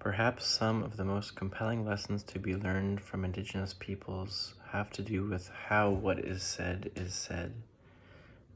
Perhaps some of the most compelling lessons to be learned from Indigenous peoples have to do with how what is said,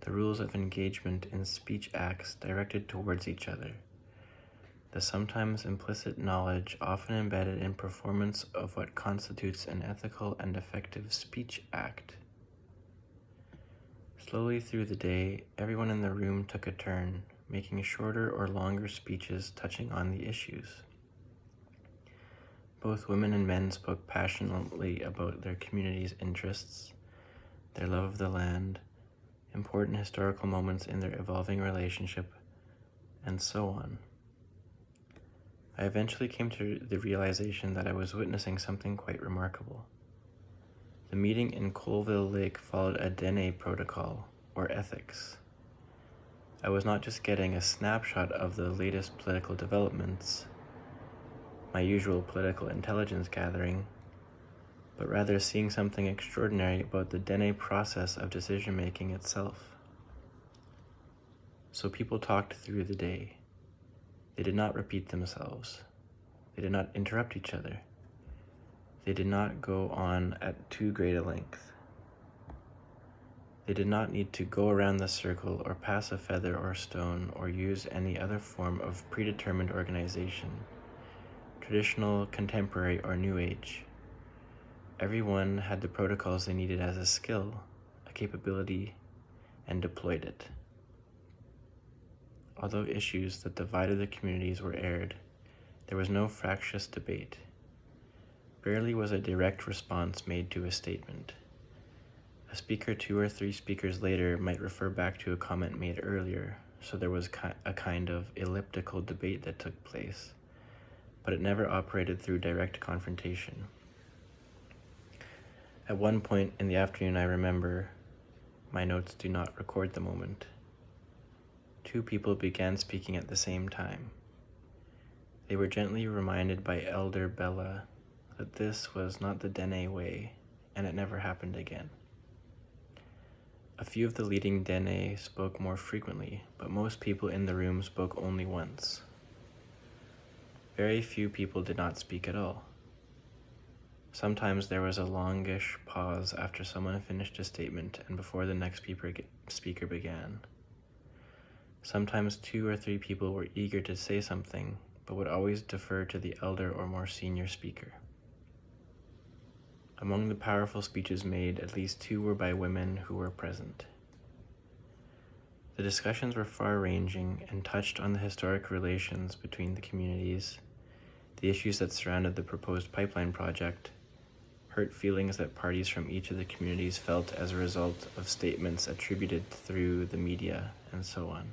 the rules of engagement in speech acts directed towards each other, the sometimes implicit knowledge often embedded in performance of what constitutes an ethical and effective speech act. Slowly through the day, everyone in the room took a turn, making shorter or longer speeches touching on the issues. Both women and men spoke passionately about their community's interests, their love of the land, important historical moments in their evolving relationship, and so on. I eventually came to the realization that I was witnessing something quite remarkable. The meeting in Colville Lake followed a Dene protocol, or ethics. I was not just getting a snapshot of the latest political developments, my usual political intelligence gathering, but rather seeing something extraordinary about the Dene process of decision-making itself. So people talked through the day. They did not repeat themselves. They did not interrupt each other. They did not go on at too great a length. They did not need to go around the circle or pass a feather or stone or use any other form of predetermined organization, traditional, contemporary, or New Age. Everyone had the protocols they needed as a skill, a capability, and deployed it. Although issues that divided the communities were aired, there was no fractious debate. Rarely was a direct response made to a statement. A speaker 2 or 3 speakers later might refer back to a comment made earlier, so there was a kind of elliptical debate that took place, but it never operated through direct confrontation. At one point in the afternoon, I remember, my notes do not record the moment, 2 people began speaking at the same time. They were gently reminded by Elder Bella that this was not the Dene way, and it never happened again. A few of the leading Dene spoke more frequently, but most people in the room spoke only once. Very few people did not speak at all. Sometimes there was a longish pause after someone finished a statement and before the next speaker began. Sometimes 2 or 3 people were eager to say something, but would always defer to the elder or more senior speaker. Among the powerful speeches made, at least 2 were by women who were present. The discussions were far-ranging and touched on the historic relations between the communities, the issues that surrounded the proposed pipeline project, hurt feelings that parties from each of the communities felt as a result of statements attributed through the media, and so on.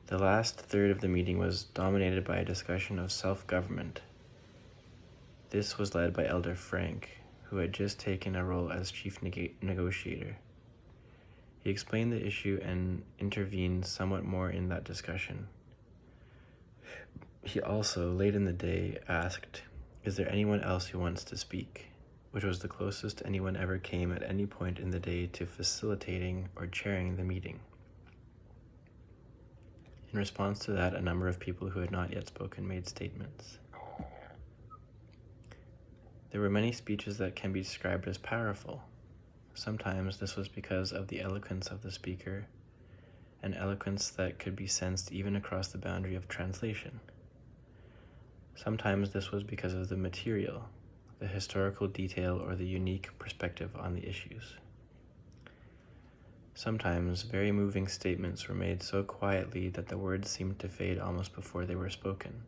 The last third of the meeting was dominated by a discussion of self-government. This was led by Elder Frank, who had just taken a role as chief negotiator. He explained the issue and intervened somewhat more in that discussion. He also, late in the day, asked, "Is there anyone else who wants to speak?" which was the closest anyone ever came at any point in the day to facilitating or chairing the meeting. In response to that, a number of people who had not yet spoken made statements. There were many speeches that can be described as powerful. Sometimes this was because of the eloquence of the speaker, an eloquence that could be sensed even across the boundary of translation. Sometimes this was because of the material, the historical detail, or the unique perspective on the issues. Sometimes very moving statements were made so quietly that the words seemed to fade almost before they were spoken.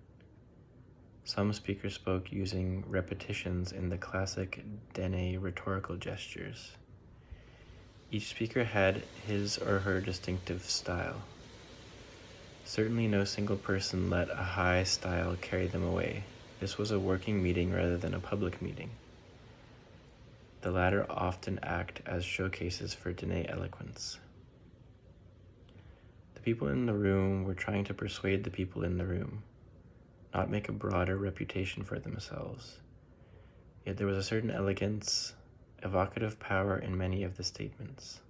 Some speakers spoke using repetitions in the classic Dene rhetorical gestures. Each speaker had his or her distinctive style. Certainly no single person let a high style carry them away. This was a working meeting rather than a public meeting. The latter often act as showcases for Dene eloquence. The people in the room were trying to persuade the people in the room, not make a broader reputation for themselves. Yet there was a certain elegance, evocative power in many of the statements.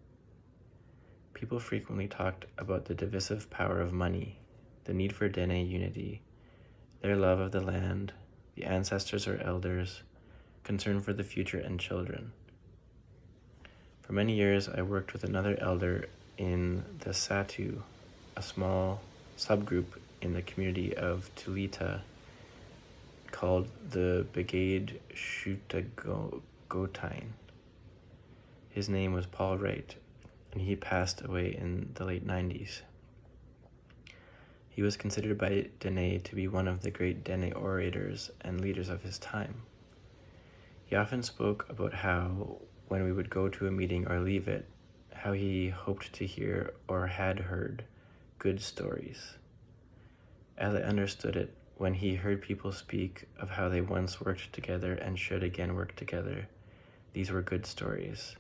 People frequently talked about the divisive power of money, the need for Dene unity, their love of the land, the ancestors or elders, concern for the future and children. For many years, I worked with another elder in the Satu, a small subgroup in the community of Tulita called the Brigade Shutagotain. His name was Paul Wright, and he passed away in the late 90s. He was considered by Dene to be one of the great Dene orators and leaders of his time. He often spoke about how, when we would go to a meeting or leave it, how he hoped to hear or had heard good stories. As I understood it, when he heard people speak of how they once worked together and should again work together, these were good stories.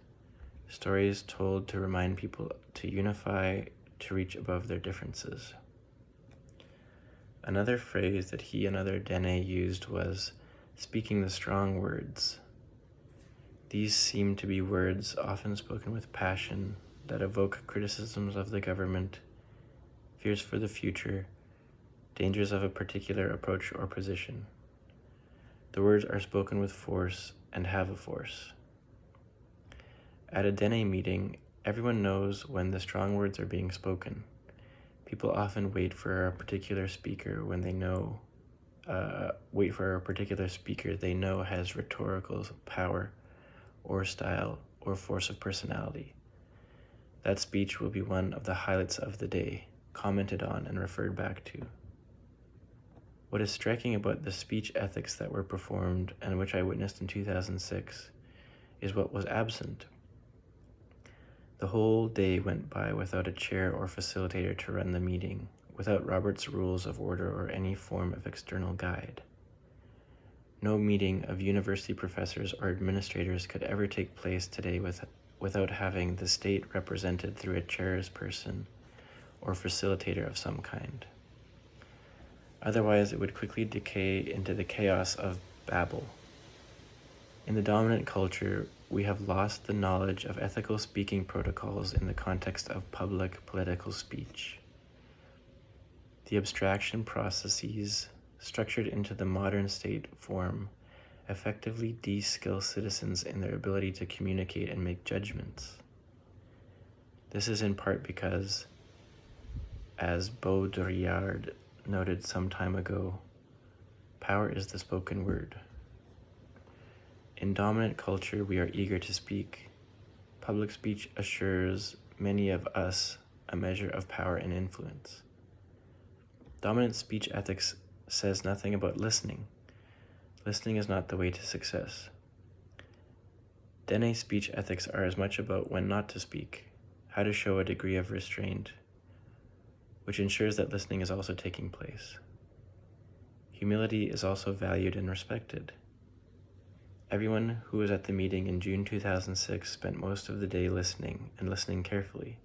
Stories told to remind people to unify, to reach above their differences. Another phrase that he and other Dene used was speaking the strong words. These seem to be words often spoken with passion that evoke criticisms of the government, fears for the future, dangers of a particular approach or position. The words are spoken with force and have a force. At a Dene meeting, everyone knows when the strong words are being spoken. People often wait for a particular speaker when they know, they know has rhetorical power or style or force of personality. That speech will be one of the highlights of the day, commented on and referred back to. What is striking about the speech ethics that were performed and which I witnessed in 2006 is what was absent. The whole day went by without a chair or facilitator to run the meeting, without Robert's Rules of Order or any form of external guide. No meeting of university professors or administrators could ever take place today without having the state represented through a chairperson or facilitator of some kind. Otherwise, it would quickly decay into the chaos of Babel. In the dominant culture, we have lost the knowledge of ethical speaking protocols in the context of public political speech. The abstraction processes structured into the modern state form effectively de-skill citizens in their ability to communicate and make judgments. This is in part because, as Baudrillard noted some time ago, power is the spoken word. In dominant culture, we are eager to speak. Public speech assures many of us a measure of power and influence. Dominant speech ethics says nothing about listening. Listening is not the way to success. Dene speech ethics are as much about when not to speak, how to show a degree of restraint, which ensures that listening is also taking place. Humility is also valued and respected. Everyone who was at the meeting in June 2006 spent most of the day listening and listening carefully.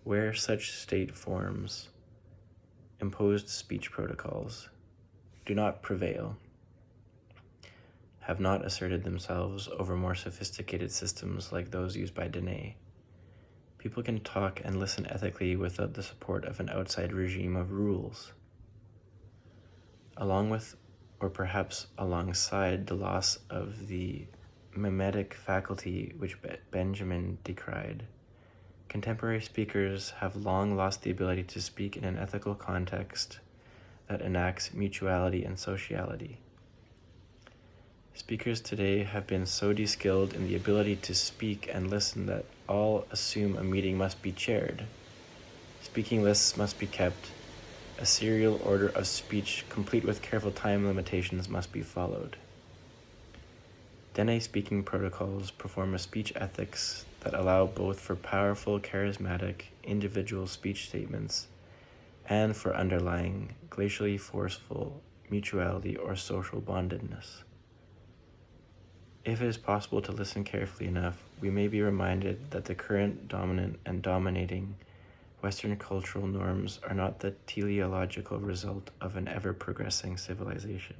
Where such state forms, imposed speech protocols, do not prevail, have not asserted themselves over more sophisticated systems like those used by Dene, people can talk and listen ethically without the support of an outside regime of rules. Along with, or perhaps alongside, the loss of the mimetic faculty which Benjamin decried, contemporary speakers have long lost the ability to speak in an ethical context that enacts mutuality and sociality. Speakers today have been so de-skilled in the ability to speak and listen that all assume a meeting must be chaired. Speaking lists must be kept. A serial order of speech, complete with careful time limitations, must be followed. Dene speaking protocols perform a speech ethics that allow both for powerful, charismatic, individual speech statements and for underlying, glacially forceful mutuality or social bondedness. If it is possible to listen carefully enough, we may be reminded that the current dominant and dominating Western cultural norms are not the teleological result of an ever-progressing civilization.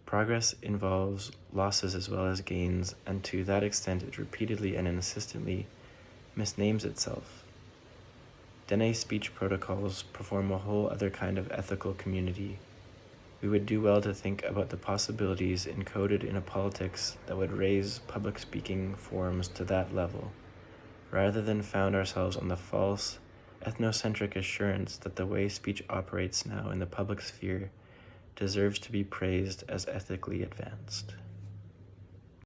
Progress involves losses as well as gains, and to that extent it repeatedly and insistently misnames itself. Dene speech protocols perform a whole other kind of ethical community. We would do well to think about the possibilities encoded in a politics that would raise public speaking forums to that level, rather than found ourselves on the false, ethnocentric assurance that the way speech operates now in the public sphere deserves to be praised as ethically advanced.